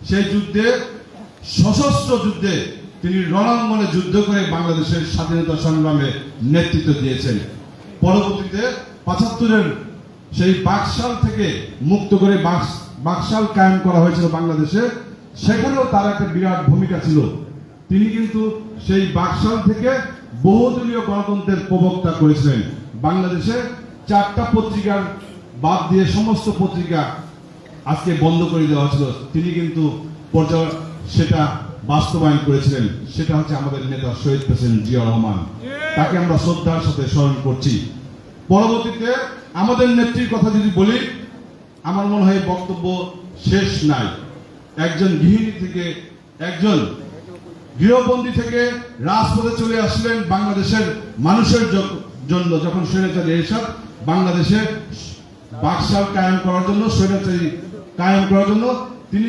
সেই যুদ্ধে সশস্ত্র যুদ্ধে তিনি রণাঙ্গনে যুদ্ধ করে বাংলাদেশের স্বাধীনতা সংগ্রামে নেতৃত্ব দিয়েছেন। পরবর্তীতে ৭৫-এর সেই বাকশাল থেকে মুক্ত করে বাকশাল কায়েম করা হয়েছিল বাংলাদেশে, সেখানেও তার একটা বিরাট ভূমিকা ছিল। তিনি কিন্তু সেই বাকশাল থেকে বহুদলীয় গণতন্ত্রের প্রবক্তা করেছিলেন। বাংলাদেশে 4টা পত্রিকার বাদ দিয়ে সমস্ত পত্রিকা আজকে বন্ধ করে দেওয়া ছিল, তিনি কিন্তু সেটা বাস্তবায়ন করেছিলেন। সেটা হচ্ছে আমাদের নেতা শহীদ প্রেসিডেন্ট জিয়াউর রহমান, তাকে আমরা শ্রদ্ধার সাথে স্মরণ করছি। পরবর্তীতে আমাদের নেত্রীর কথা যদি বলি, আমার মনে হয় বক্তব্য শেষ নাই। একজন গৃহিণী থেকে, একজন গৃহবন্দী থেকে রাজপথে চলে আসলেন বাংলাদেশের মানুষের জন্য, যখন স্বৈরাচারী এরশাদ বাংলাদেশে বাকশাল কায়েম করার জন্য, স্বৈরাচারী কায়েম করার জন্য তিনি